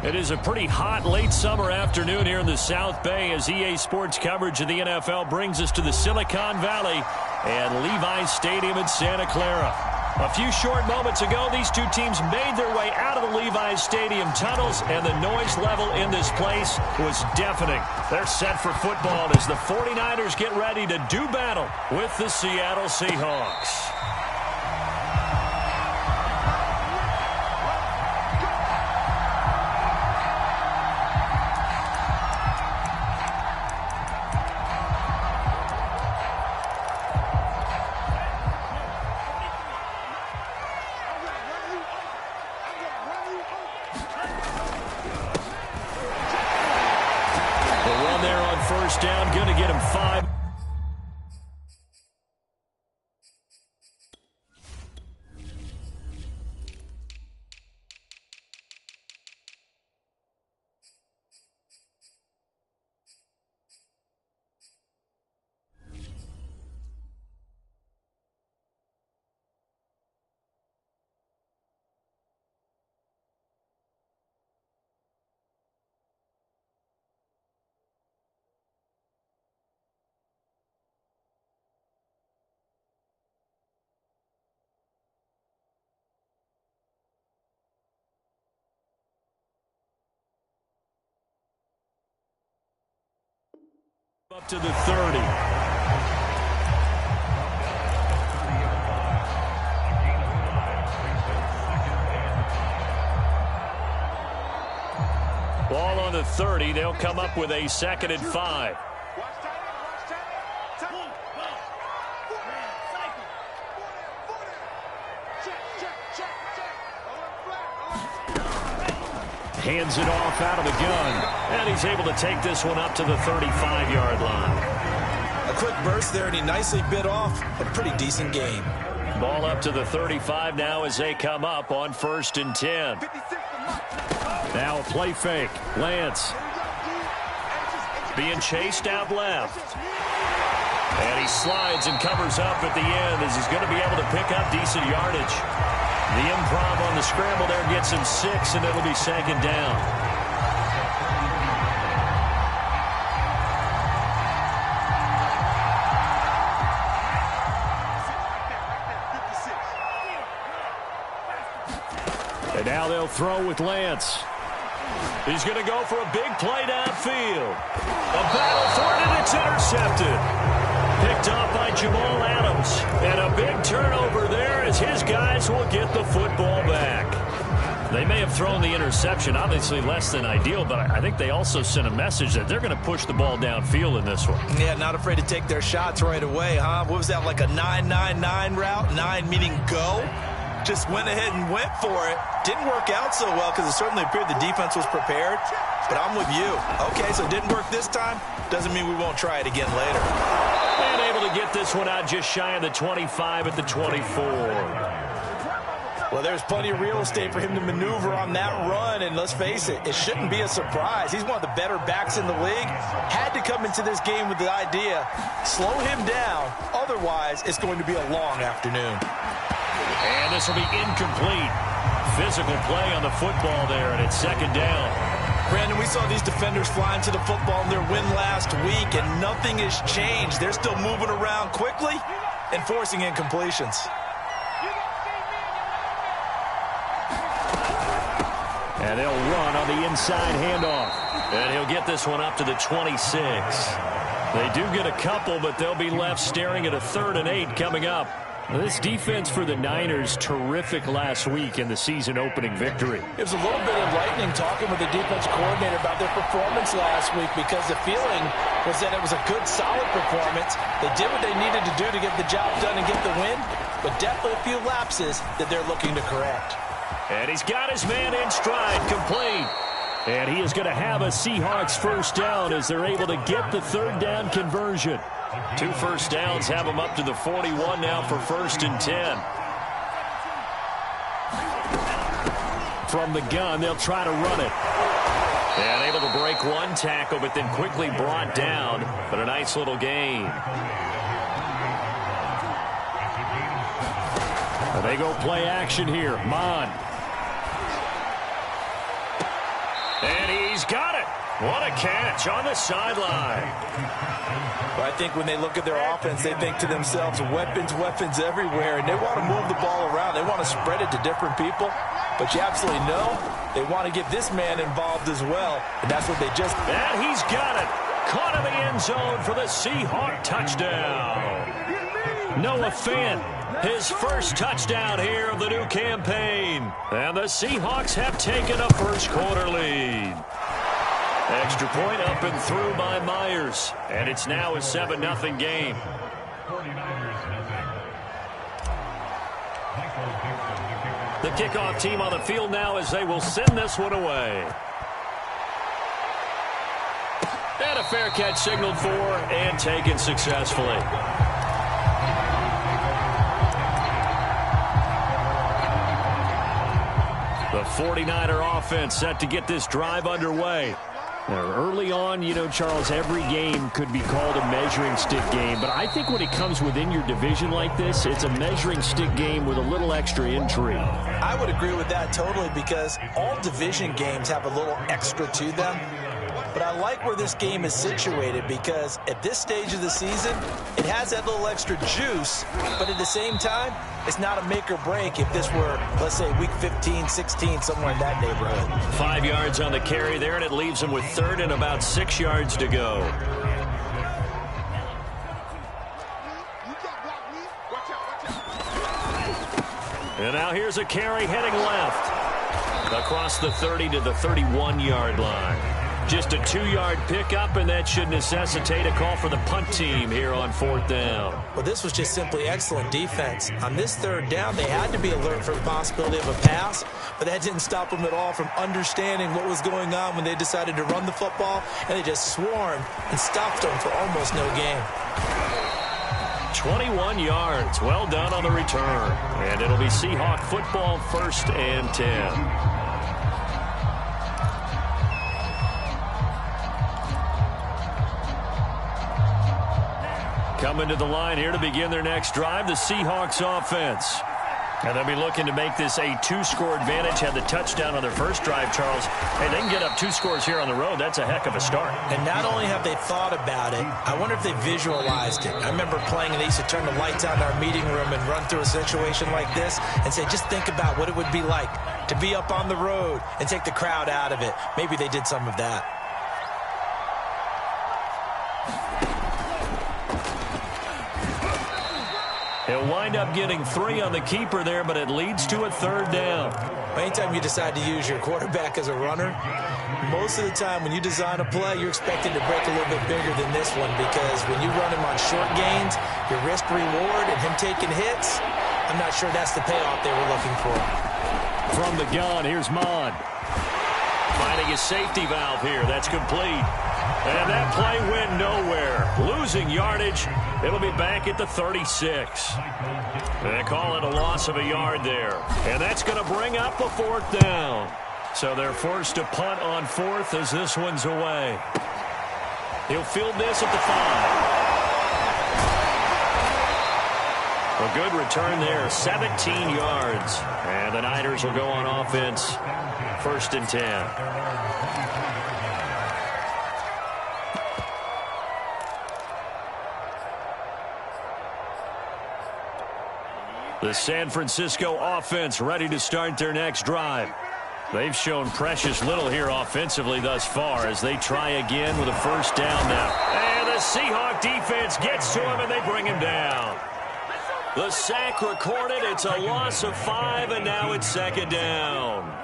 It is a pretty hot late summer afternoon here in the South Bay as EA Sports coverage of the NFL brings us to the Silicon Valley and Levi's Stadium in Santa Clara. A few short moments ago, these two teams made their way out of the Levi's Stadium tunnels, and the noise level in this place was deafening. They're set for football as the 49ers get ready to do battle with the Seattle Seahawks. First down, going to get him 5. Up to the 30. Ball on the 30. They'll come up with a 2nd and 5. Hands it off out of the gun. And he's able to take this one up to the 35-yard line. A quick burst there, and he nicely bit off a pretty decent game. Ball up to the 35 now as they come up on 1st and 10. Now a play fake. Lance being chased out left. And he slides and covers up at the end as he's going to be able to pick up decent yardage. The improv on the scramble there gets him 6, and it'll be 2nd down. And now they'll throw with Lance. He's going to go for a big play downfield. A battle for it, and it's intercepted. Picked off by Jamal Adams. And a big turnover there as his guys will get the football back. They may have thrown the interception, obviously less than ideal, but I think they also sent a message that they're going to push the ball downfield in this one. Yeah, not afraid to take their shots right away, huh? What was that, like a 9-9-9 route? 9 meaning go? Just went ahead and went for it. Didn't work out so well because it certainly appeared the defense was prepared. But I'm with you. Okay, so it didn't work this time. Doesn't mean we won't try it again later. And able to get this one out just shy of the 25 at the 24. Well, there's plenty of real estate for him to maneuver on that run. And let's face it, it shouldn't be a surprise. He's one of the better backs in the league. Had to come into this game with the idea, slow him down. Otherwise, it's going to be a long afternoon. And this will be incomplete. Physical play on the football there, and it's 2nd down. Brandon, we saw these defenders flying to the football in their win last week, and nothing has changed. They're still moving around quickly and forcing incompletions. And they'll run on the inside handoff. And he'll get this one up to the 26. They do get a couple, but they'll be left staring at a 3rd and 8 coming up. This defense for the Niners, terrific last week in the season-opening victory. It was a little bit enlightening talking with the defense coordinator about their performance last week because the feeling was that it was a good, solid performance. They did what they needed to do to get the job done and get the win, but definitely a few lapses that they're looking to correct. And he's got his man in stride, complete. And he is going to have a Seahawks 1st down as they're able to get the 3rd down conversion. 2 first downs have them up to the 41 now for 1st and 10. From the gun, they'll try to run it. And able to break one tackle, but then quickly brought down. But a nice little gain. And they go play action here. Mon. he's got it. What a catch on the sideline. Well, I think when they look at their offense, they think to themselves, weapons, weapons everywhere, and they want to move the ball around. They want to spread it to different people, but you absolutely know they want to get this man involved as well, and that's what they just... And he's got it. Caught in the end zone for the Seahawk touchdown. Noah Fant, his first touchdown here of the new campaign. And the Seahawks have taken a first-quarter lead. Extra point up and through by Myers. And it's now a 7-0 game. The kickoff team on the field now as they will send this one away. And a fair catch signaled for and taken successfully. The 49er offense set to get this drive underway. Now, early on, you know, Charles, every game could be called a measuring stick game. But I think when it comes within your division like this, it's a measuring stick game with a little extra intrigue. I would agree with that totally because all division games have a little extra to them. But I like where this game is situated because at this stage of the season, it has that little extra juice, but at the same time, it's not a make or break if this were, let's say, week 15, 16, somewhere in that neighborhood. 5 yards on the carry there, and it leaves them with third and about 6 yards to go. And now here's a carry heading left. Across the 30 to the 31-yard line. Just a 2-yard pickup, and that should necessitate a call for the punt team here on 4th down. Well, this was just simply excellent defense. On this 3rd down, they had to be alert for the possibility of a pass, but that didn't stop them at all from understanding what was going on when they decided to run the football, and they just swarmed and stopped them for almost no gain. 21 yards. Well done on the return. And it'll be Seahawk football, 1st and 10. Coming to the line here to begin their next drive, the Seahawks offense. And they'll be looking to make this a 2-score advantage. Had the touchdown on their first drive, Charles. Hey, they can get up 2 scores here on the road. That's a heck of a start. And not only have they thought about it, I wonder if they visualized it. I remember playing, and they used to turn the lights out in our meeting room and run through a situation like this and say, just think about what it would be like to be up on the road and take the crowd out of it. Maybe they did some of that. He'll wind up getting 3 on the keeper there, but it leads to a 3rd down. Anytime you decide to use your quarterback as a runner, most of the time when you design a play, you're expected to break a little bit bigger than this one because when you run him on short gains, your risk-reward and him taking hits, I'm not sure that's the payoff they were looking for. From the gun, here's Mon. Finding a safety valve here. That's complete. And that play went nowhere. Losing yardage. It'll be back at the 36. They call it a loss of a yard there. And that's going to bring up a 4th down. So they're forced to punt on 4th as this one's away. He'll field this at the 5. A good return there, 17 yards. And the Niners will go on offense, 1st and 10. The San Francisco offense ready to start their next drive. They've shown precious little here offensively thus far as they try again with a 1st down now. And the Seahawk defense gets to him and they bring him down. The sack recorded. It's a loss of 5, and now it's 2nd down.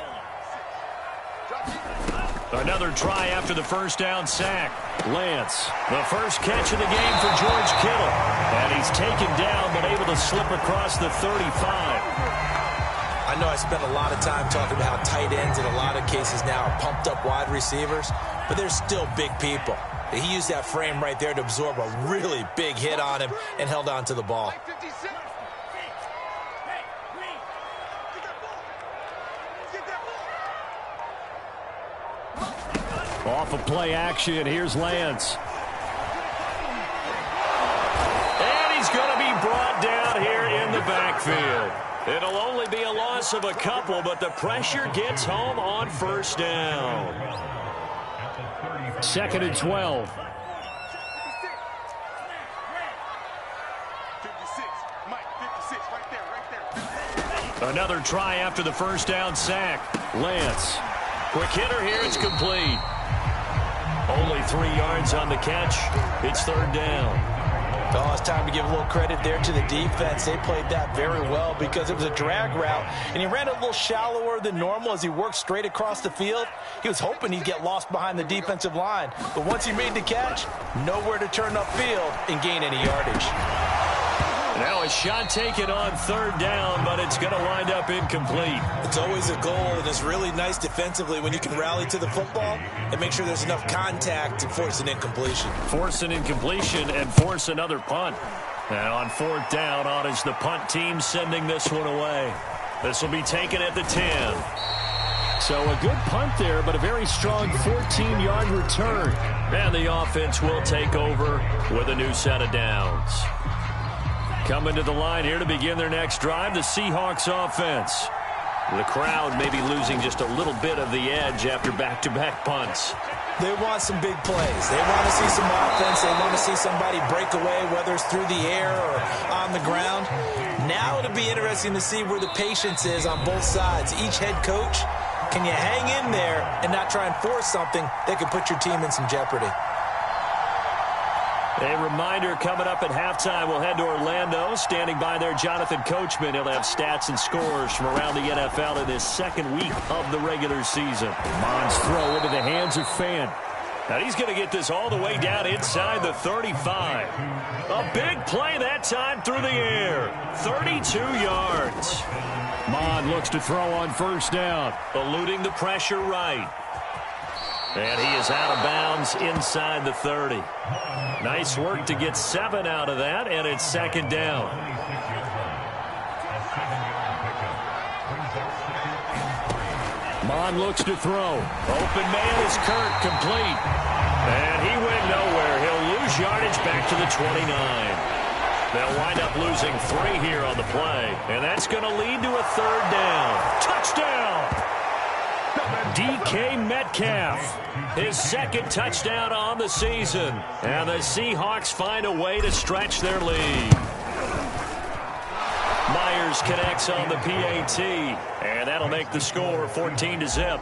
Another try after the 1st down sack. Lance, the first catch of the game for George Kittle. And he's taken down but able to slip across the 35. I know I spent a lot of time talking about how tight ends in a lot of cases now are pumped up wide receivers, but they're still big people. He used that frame right there to absorb a really big hit on him and held on to the ball. Off of play action, here's Lance. And he's going to be brought down here in the backfield. It'll only be a loss of a couple, but the pressure gets home on 1st down. 2nd and 12. Another try after the first down sack. Lance. Quick hitter here. It's complete. Only 3 yards on the catch. It's 3rd down. Oh, it's time to give a little credit there to the defense. They played that very well because it was a drag route, and he ran a little shallower than normal as he worked straight across the field. He was hoping he'd get lost behind the defensive line, but once he made the catch, nowhere to turn upfield and gain any yardage. Now a shot taken on 3rd down, but it's going to wind up incomplete. It's always a goal, and it's really nice defensively when you can rally to the football and make sure there's enough contact to force an incompletion. Force an incompletion and force another punt. And on 4th down, on is the punt team sending this one away. This will be taken at the 10. So a good punt there, but a very strong 14-yard return. And the offense will take over with a new set of downs. Coming to the line here to begin their next drive, the Seahawks offense. The crowd may be losing just a little bit of the edge after back-to-back punts. They want some big plays. They want to see some offense. They want to see somebody break away, whether it's through the air or on the ground. Now it'll be interesting to see where the patience is on both sides. Each head coach, can you hang in there and not try and force something that could put your team in some jeopardy? A reminder coming up at halftime, we'll head to Orlando. Standing by there, Jonathan Coachman. He'll have stats and scores from around the NFL in this 2nd week of the regular season. Mond's throw into the hands of Fant. Now he's going to get this all the way down inside the 35. A big play that time through the air. 32 yards. Mond looks to throw on 1st down. Eluding the pressure right. And he is out of bounds inside the 30. Nice work to get 7 out of that, and it's 2nd down. Mond looks to throw. Open man is Kirk, complete. And he went nowhere. He'll lose yardage back to the 29. They'll wind up losing 3 here on the play, and that's going to lead to a 3rd down. Touchdown! DK Metcalf, his 2nd touchdown on the season. And the Seahawks find a way to stretch their lead. Myers connects on the PAT, and that'll make the score 14-0.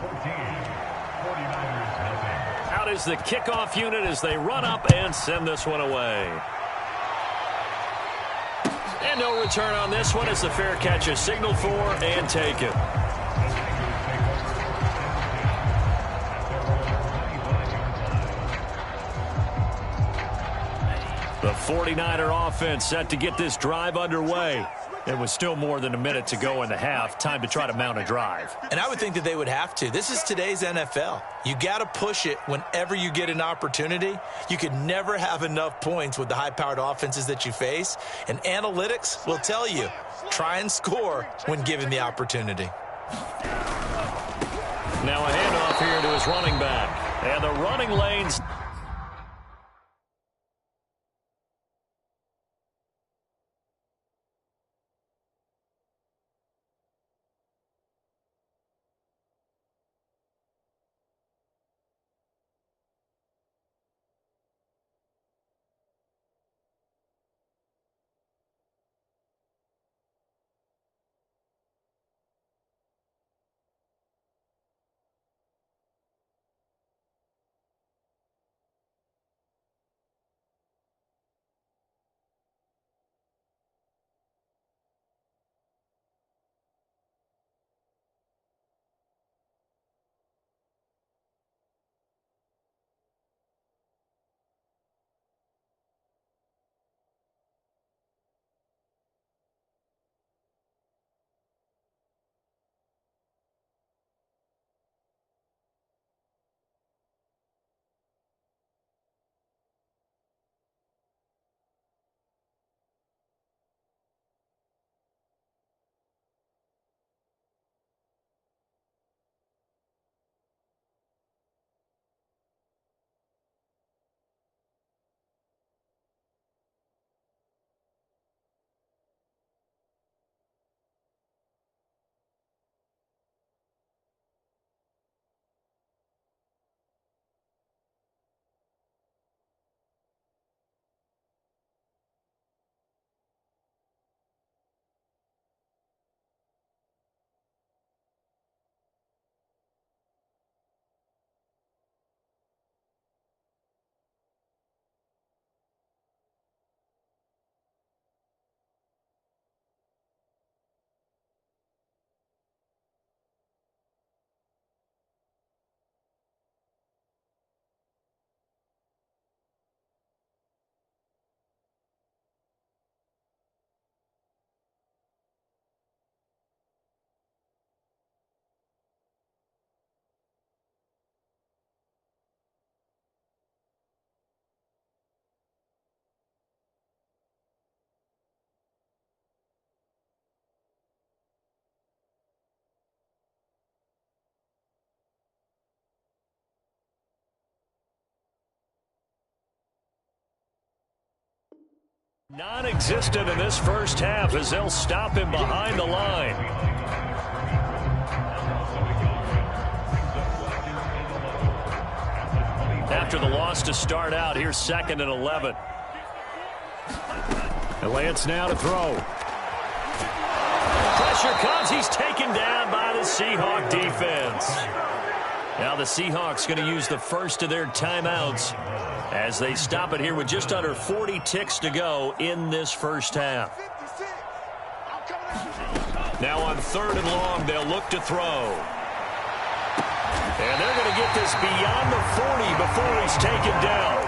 Out is the kickoff unit as they run up and send this one away. And no return on this one as the fair catch is signaled for and taken. The 49er offense set to get this drive underway. It was still more than a minute to go in the half. Time to try to mount a drive. And I would think that they would have to. This is today's NFL. You got to push it whenever you get an opportunity. You could never have enough points with the high-powered offenses that you face. And analytics will tell you, try and score when given the opportunity. Now a handoff here to his running back. And the running lanes... Non-existent in this first half as they'll stop him behind the line. After the loss to start out, here's 2nd and 11. And Lance now to throw. Pressure comes. He's taken down by the Seahawk defense. Now the Seahawks going to use the first of their timeouts as they stop it here with just under 40 ticks to go in this first half. Now on 3rd and long, they'll look to throw. And they're going to get this beyond the 40 before he's taken down.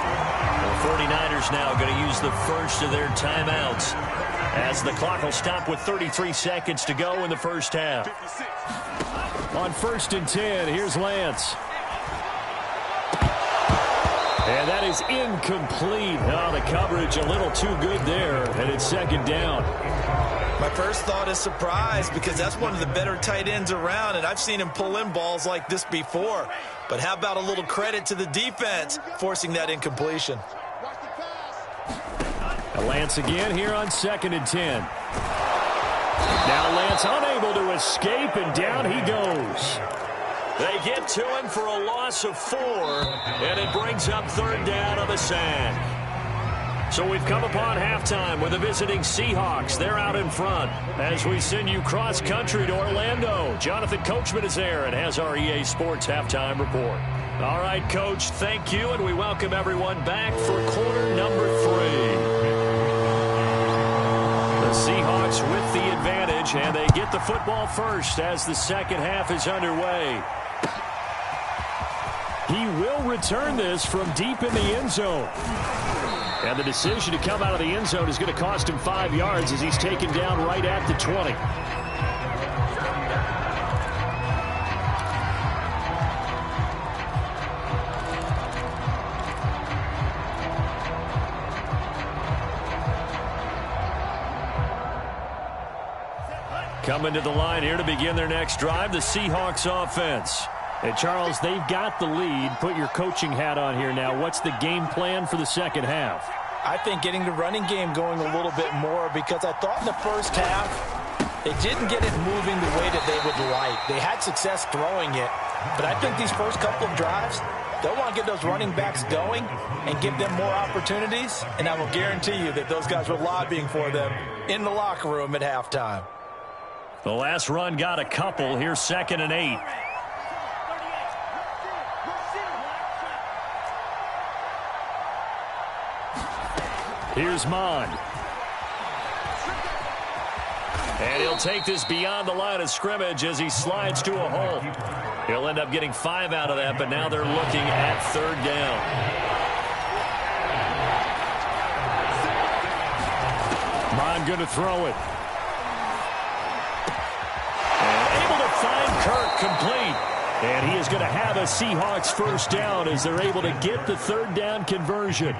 The 49ers now going to use the first of their timeouts as the clock will stop with 33 seconds to go in the first half. On 1st and 10, here's Lance. And that is incomplete. Oh, the coverage a little too good there, and it's 2nd down. My first thought is surprise because that's one of the better tight ends around, and I've seen him pull in balls like this before. But how about a little credit to the defense forcing that incompletion? Lance again here on 2nd and 10. Now Lance unable to escape, and down he goes. They get to him for a loss of 4, and it brings up 3rd down on the sack. So we've come upon halftime with the visiting Seahawks. They're out in front as we send you cross-country to Orlando. Jonathan Coachman is there and has our EA Sports halftime report. All right, Coach, thank you, and we welcome everyone back for quarter number 3. The Seahawks with the advantage, and they get the football first as the second half is underway. He will return this from deep in the end zone. And the decision to come out of the end zone is going to cost him 5 yards as he's taken down right at the 20. Coming to the line here to begin their next drive, the Seahawks offense. And Charles, they've got the lead. Put your coaching hat on here now. What's the game plan for the second half? I think getting the running game going a little bit more, because I thought in the first half they didn't get it moving the way that they would like. They had success throwing it, but I think these first couple of drives, they'll want to get those running backs going and give them more opportunities, and I will guarantee you that those guys were lobbying for them in the locker room at halftime. The last run got a couple. Here's 2nd and 8. Here's Mond. And he'll take this beyond the line of scrimmage as he slides to a hole. He'll end up getting 5 out of that, but now they're looking at 3rd down. Mond going to throw it. And able to find Kirk complete. And he is going to have a Seahawks first down as they're able to get the 3rd down conversion.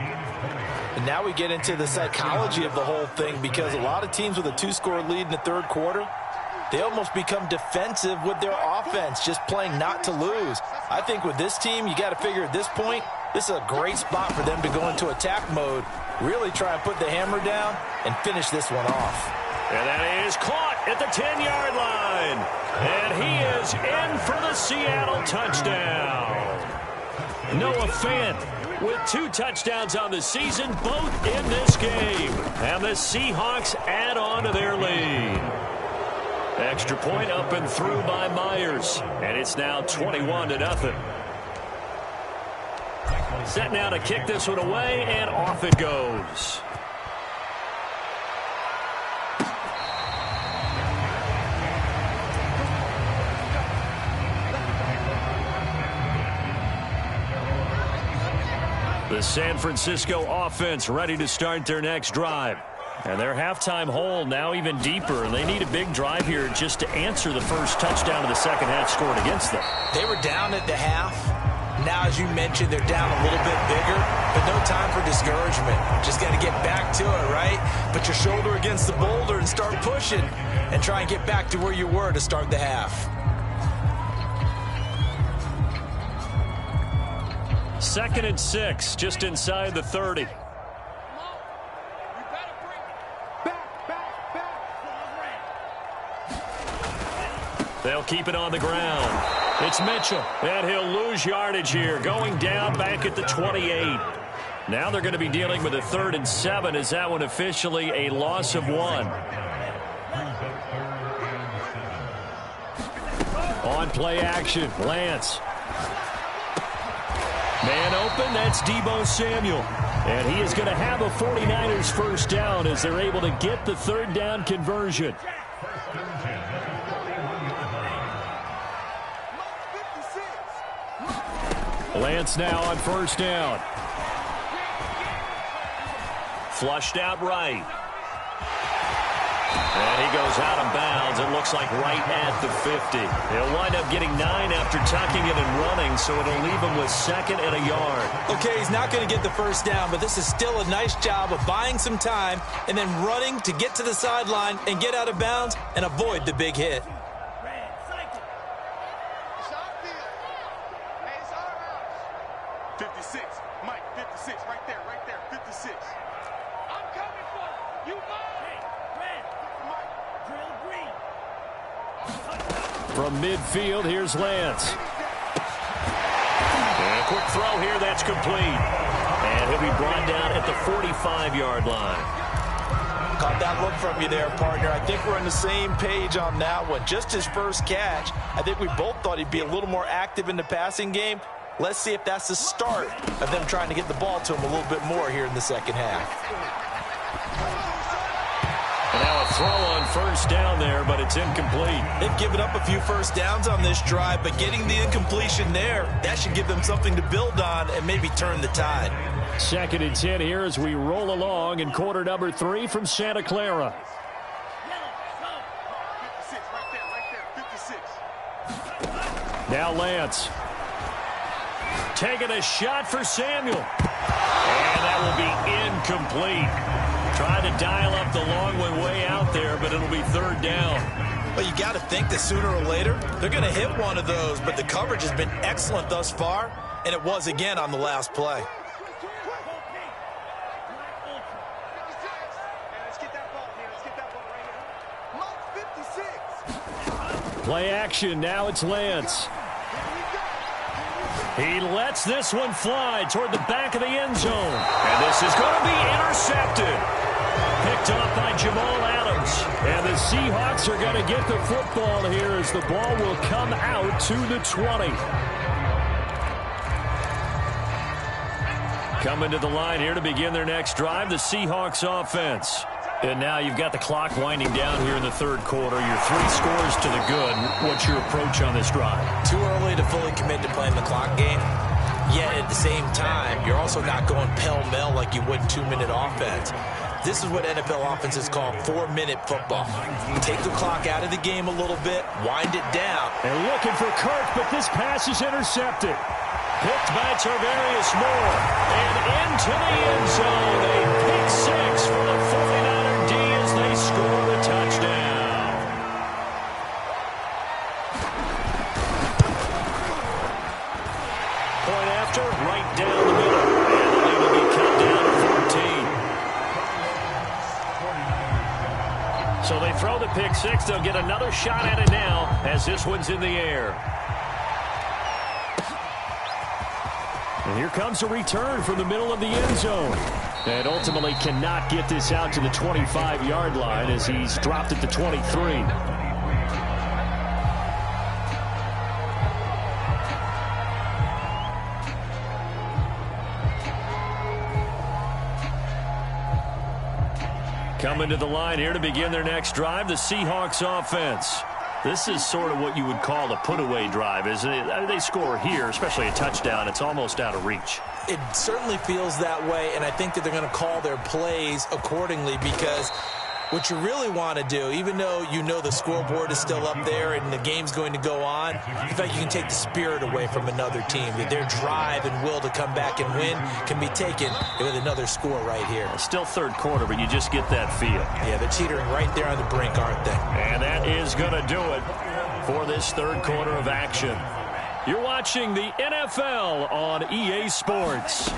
And now we get into the psychology of the whole thing, because a lot of teams with a 2-score lead in the 3rd quarter, they almost become defensive with their offense, just playing not to lose. I think with this team, you got to figure at this point, this is a great spot for them to go into attack mode, really try and put the hammer down and finish this one off. And that is caught at the 10-yard line. And he is in for the Seattle touchdown. Noah Fant with 2 touchdowns on the season, both in this game. And the Seahawks add on to their lead. Extra point up and through by Myers. And it's now 21-0. Set now to kick this one away, and off it goes. The San Francisco offense ready to start their next drive. And their halftime hole now even deeper. And they need a big drive here just to answer the first touchdown of the second half scored against them. They were down at the half. Now, as you mentioned, they're down a little bit bigger, but no time for discouragement. Just got to get back to it, right? Put your shoulder against the boulder and start pushing and try and get back to where you were to start the half. 2nd and 6, just inside the 30. They'll keep it on the ground. It's Mitchell, and he'll lose yardage here, going down back at the 28. Now they're going to be dealing with a 3rd and 7. Is that one officially a loss of 1? On play action, Lance. Man open, that's Deebo Samuel. And he is going to have a 49ers first down as they're able to get the 3rd down conversion. Lance now on first down. Flushed out right. And he goes out of bounds. It looks like right at the 50. He'll wind up getting 9 after tucking it and running, so it'll leave him with 2nd and a yard. Okay, he's not going to get the first down, but this is still a nice job of buying some time and then running to get to the sideline and get out of bounds and avoid the big hit. From midfield, here's Lance. And a quick throw here, that's complete. And he'll be brought down at the 45-yard line. Caught that look from you there, partner. I think we're on the same page on that one. Just his first catch. I think we both thought he'd be a little more active in the passing game. Let's see if that's the start of them trying to get the ball to him a little bit more here in the second half. And now a throw on first down there, but it's incomplete. They've given up a few first downs on this drive, but getting the incompletion there, that should give them something to build on and maybe turn the tide. 2nd and 10 here as we roll along in quarter number 3 from Santa Clara. 56, right there, 56. Now Lance. Taking a shot for Samuel. And that will be incomplete. Trying to dial up the long one way out there, but it'll be 3rd down. Well, you got to think that sooner or later, they're going to hit one of those, but the coverage has been excellent thus far, and it was again on the last play. Play action, now it's Lance. He lets this one fly toward the back of the end zone. And this is going to be intercepted. Picked up by Jamal Adams. And the Seahawks are going to get the football here as the ball will come out to the 20. Coming to the line here to begin their next drive, the Seahawks offense. And now you've got the clock winding down here in the 3rd quarter. You're 3 scores to the good. What's your approach on this drive? Too early to fully commit to playing the clock game. Yet at the same time, you're also not going pell-mell like you would in 2-minute offense. This is what NFL offenses call 4-minute football. Take the clock out of the game a little bit, wind it down. And looking for Kirk, but this pass is intercepted. Picked by Tarvarius Moore. And into the end zone. A pick 6 for the 49er D as they score the touchdown. Point after, right down the middle. And the lead will be cut down to 14. So they throw the pick 6. They'll get another shot at it now as this one's in the air. And here comes a return from the middle of the end zone. And ultimately cannot get this out to the 25-yard line as he's dropped at the 23. Coming to the line here to begin their next drive, the Seahawks offense. This is sort of what you would call a put-away drive, isn't it? I mean, they score here, especially a touchdown. It's almost out of reach. It certainly feels that way, and I think that they're going to call their plays accordingly because what you really want to do, even though you know the scoreboard is still up there and the game's going to go on, in fact, you can take the spirit away from another team. That their drive and will to come back and win can be taken with another score right here. Still 3rd quarter, but you just get that feel. Yeah, they're teetering right there on the brink, aren't they? And that is going to do it for this 3rd quarter of action. You're watching the NFL on EA Sports.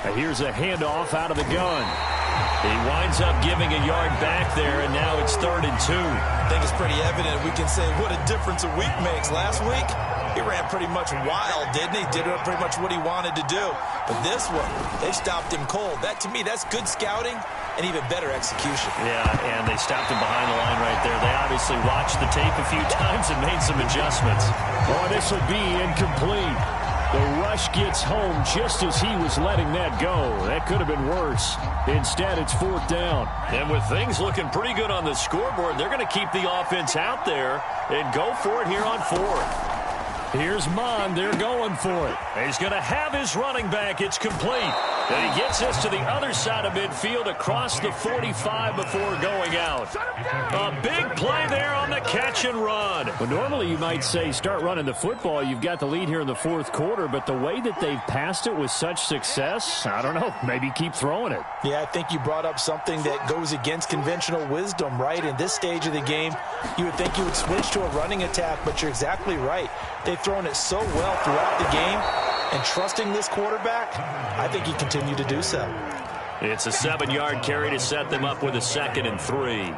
And here's a handoff out of the gun. He winds up giving a yard back there, and now it's 3rd and 2. I think it's pretty evident we can say what a difference a week makes. Last week, he ran pretty much wild, didn't he? Did pretty much what he wanted to do. But this one, they stopped him cold. That, to me, that's good scouting and even better execution. Yeah, and they stopped him behind the line right there. They obviously watched the tape a few times and made some adjustments. Oh, this will be incomplete. The rush gets home just as he was letting that go. That could have been worse. Instead, it's 4th down. And with things looking pretty good on the scoreboard, they're going to keep the offense out there and go for it here on 4th. Here's Mon. They're going for it. He's going to have his running back. It's complete. And he gets us to the other side of midfield across the 45 before going out. A big play there on the catch and run. Well, normally you might say start running the football. You've got the lead here in the 4th quarter, but the way that they've passed it with such success, I don't know, maybe keep throwing it. Yeah, I think you brought up something that goes against conventional wisdom, right? In this stage of the game, you would think you would switch to a running attack, but you're exactly right. They've thrown it so well throughout the game, and trusting this quarterback, I think he continued to do so. It's a 7-yard carry to set them up with a 2nd and 3.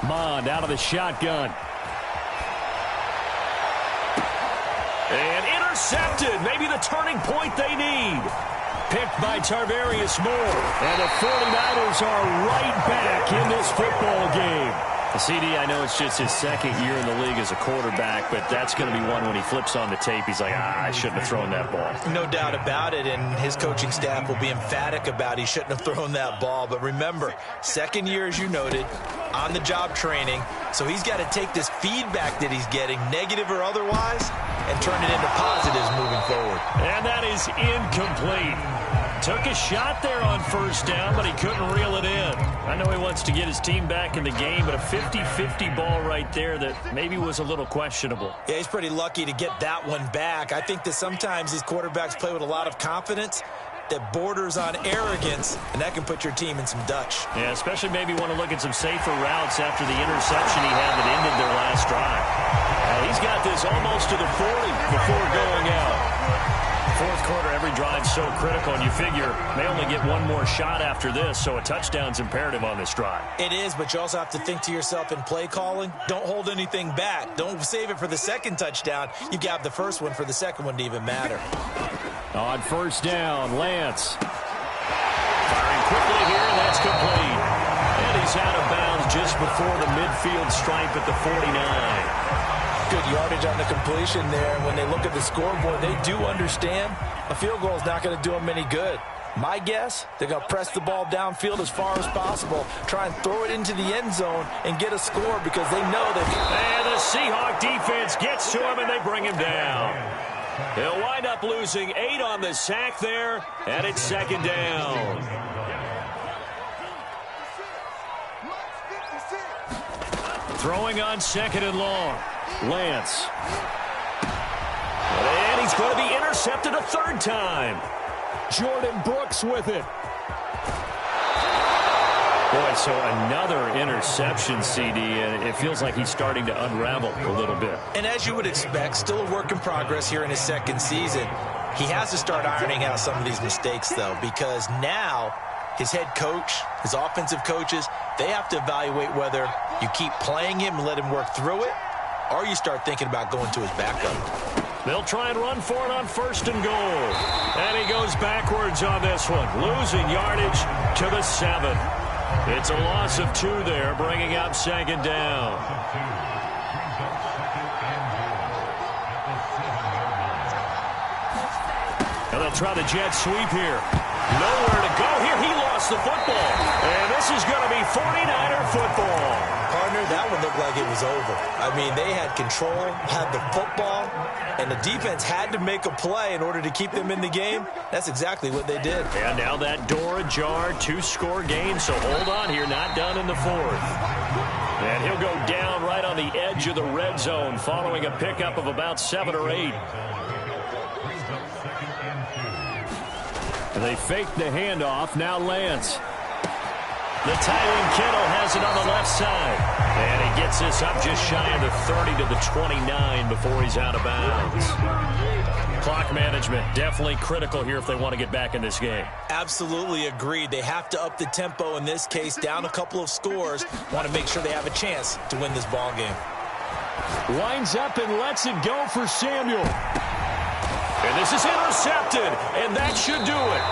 Mond out of the shotgun. And intercepted. Maybe the turning point they need. Picked by Tarvarius Moore. And the 49ers are right back in this football game. CD, I know it's just his 2nd year in the league as a quarterback, but that's going to be one when he flips on the tape. He's like, I shouldn't have thrown that ball. No doubt about it, and his coaching staff will be emphatic about he shouldn't have thrown that ball. But remember, 2nd year, as you noted, on-the-job training, so he's got to take this feedback that he's getting, negative or otherwise, and turn it into positives moving forward. And that is incomplete. Took a shot there on 1st down, but he couldn't reel it in. I know he wants to get his team back in the game, but a 50-50 ball right there that maybe was a little questionable. Yeah, he's pretty lucky to get that one back. I think that sometimes these quarterbacks play with a lot of confidence that borders on arrogance, and that can put your team in some Dutch. Yeah, especially maybe want to look at some safer routes after the interception he had that ended their last drive. He's got this almost to the 40 before going out. 4th quarter, every drive so critical, and you figure they only get one more shot after this, so a touchdown's imperative on this drive. It is, but you also have to think to yourself in play calling, don't hold anything back. Don't save it for the 2nd touchdown. You got the 1st one for the 2nd one to even matter. On 1st down, Lance. Firing quickly here, and that's complete. And he's out of bounds just before the midfield stripe at the 49. Good yardage on the completion there. When they look at the scoreboard, they do understand a field goal is not going to do them any good. My guess, they're going to press the ball downfield as far as possible, try and throw it into the end zone and get a score because they know they can. And the Seahawk defense gets to him, and they bring him down. They'll wind up losing 8 on the sack there, and it's 2nd down. Throwing on 2nd and long. Lance. And he's going to be intercepted a 3rd time. Jordan Brooks with it. Boy, so another interception, CD, and it feels like he's starting to unravel a little bit. And as you would expect, still a work in progress here in his 2nd season. He has to start ironing out some of these mistakes, though, because now his head coach, his offensive coaches, they have to evaluate whether you keep playing him and let him work through it, or you start thinking about going to his backup. They'll try and run for it on 1st and goal. And he goes backwards on this one, losing yardage to the 7. It's a loss of 2 there, bringing up 2nd down. And they'll try the jet sweep here. Nowhere to go here. He lost the football. And this is going to be 49er football. Partner, that one looked like it was over. I mean, they had control, had the football, and the defense had to make a play in order to keep them in the game. That's exactly what they did. And now that door ajar, 2-score game, so hold on here, not done in the 4th. And he'll go down right on the edge of the red zone following a pickup of about 7 or 8. They fake the handoff. Now Lance. The tight end Kittle has it on the left side. And he gets this up just shy of the 30 to the 29 before he's out of bounds. Clock management, definitely critical here if they want to get back in this game. Absolutely agreed. They have to up the tempo in this case, down a couple of scores. Want to make sure they have a chance to win this ball game. Winds up and lets it go for Samuel. And this is intercepted, and that should do it.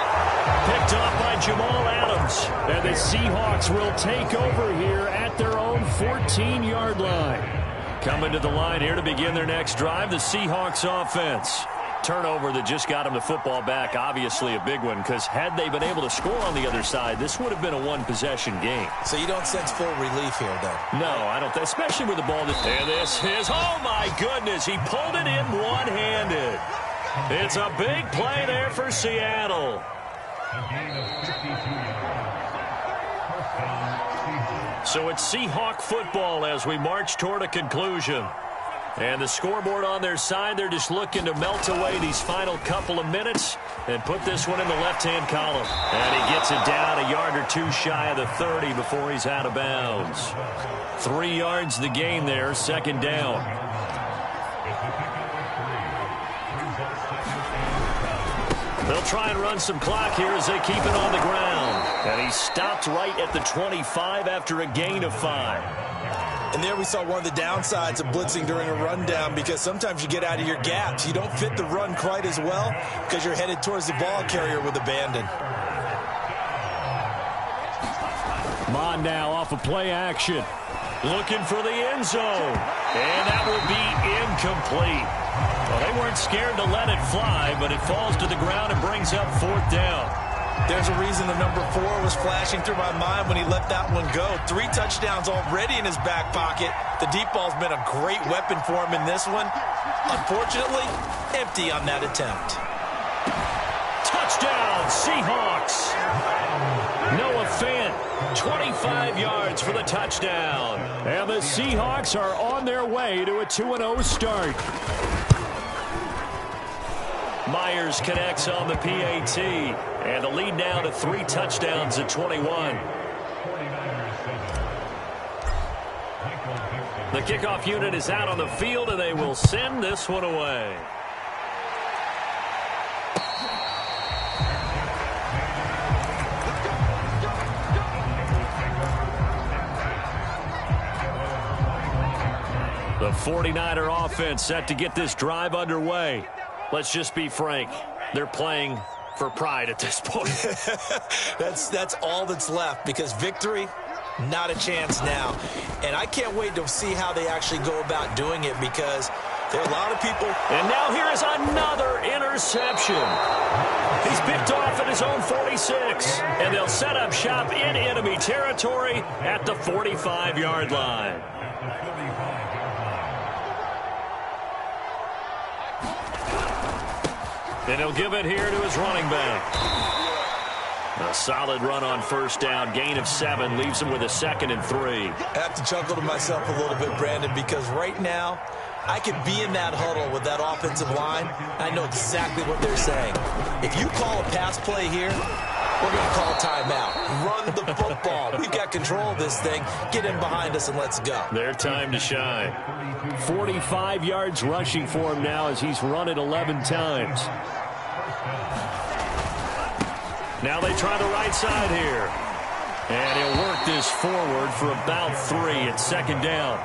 Picked off by Jamal Adams. And the Seahawks will take over here at their own 14-yard line. Coming to the line here to begin their next drive, the Seahawks offense. Turnover that just got them the football back, obviously a big one, because had they been able to score on the other side, this would have been a one-possession game. So you don't sense full relief here, then? No, I don't, especially with the ball. And this is, oh my goodness, he pulled it in one-handed. It's a big play there for Seattle. So it's Seahawk football as we march toward a conclusion. And the scoreboard on their side, they're just looking to melt away these final couple of minutes and put this one in the left-hand column. And he gets it down a yard or two shy of the 30 before he's out of bounds. 3 yards the gain there, second down. They'll try and run some clock here as they keep it on the ground. And he stopped right at the 25 after a gain of 5. And there we saw one of the downsides of blitzing during a rundown, because sometimes you get out of your gaps. You don't fit the run quite as well because you're headed towards the ball carrier with abandon. Mon now off of play action. Looking for the end zone. And that will be incomplete. Well, they weren't scared to let it fly, but it falls to the ground and brings up 4th down. There's a reason the number 4 was flashing through my mind when he let that one go. 3 touchdowns already in his back pocket. The deep ball's been a great weapon for him in this one. Unfortunately, empty on that attempt. Touchdown, Seahawks. Noah Fant, 25 yards for the touchdown. And the Seahawks are on their way to a 2-0 start. Myers connects on the PAT. And the lead now to 3 touchdowns at 21. The kickoff unit is out on the field, and they will send this one away. The 49er offense set to get this drive underway. Let's just be frank. They're playing for pride at this point. That's all that's left, because victory, not a chance now. And I can't wait to see how they actually go about doing it, because there are a lot of people. And now here is another interception. He's picked off at his own 46. And they'll set up shop in enemy territory at the 45-yard line. And he'll give it here to his running back. A solid run on first down. Gain of 7 leaves him with a 2nd and 3. I have to chuckle to myself a little bit, Brandon, because right now I could be in that huddle with that offensive line. I know exactly what they're saying. If you call a pass play here, we're going to call a timeout. Run the football. We've got control of this thing. Get in behind us and let's go. Their time to shine. 45 yards rushing for him now as he's run it 11 times. Now they try the right side here. And he'll work this forward for about 3 at 2nd down.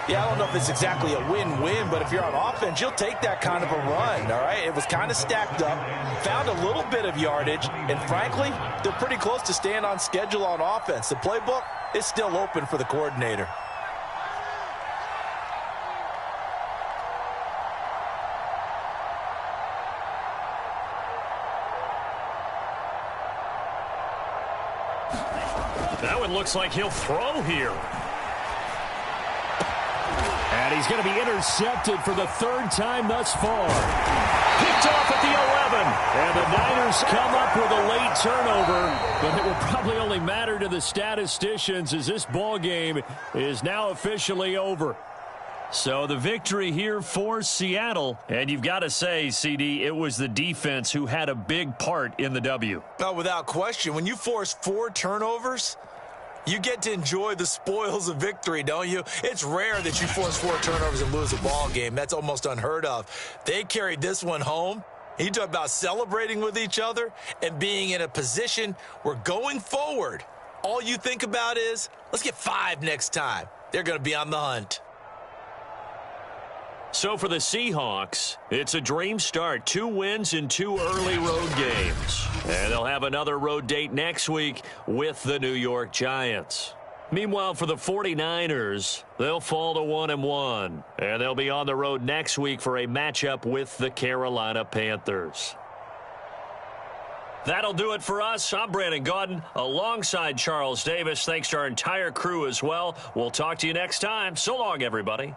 Yeah, I don't know if it's exactly a win-win, but if you're on offense, you'll take that kind of a run, all right? It was kind of stacked up, found a little bit of yardage, and frankly, they're pretty close to staying on schedule on offense. The playbook is still open for the coordinator. That one looks like he'll throw here. And he's going to be intercepted for the 3rd time thus far. Picked off at the 11. And the Niners come up with a late turnover, but it will probably only matter to the statisticians as this ball game is now officially over. So the victory here for Seattle. And you've got to say, CD, it was the defense who had a big part in the W. Oh, without question. When you force 4 turnovers, You get to enjoy the spoils of victory, don't you? It's rare that you force 4 turnovers and lose a ball game. That's almost unheard of. They carried this one home. You talk about celebrating with each other and being in a position where going forward, all you think about is, let's get 5 next time. They're going to be on the hunt. So for the Seahawks, it's a dream start. 2 wins in 2 early road games. And they'll have another road date next week with the New York Giants. Meanwhile, for the 49ers, they'll fall to 1-1. And they'll be on the road next week for a matchup with the Carolina Panthers. That'll do it for us. I'm Brandon Gaudin alongside Charles Davis. Thanks to our entire crew as well. We'll talk to you next time. So long, everybody.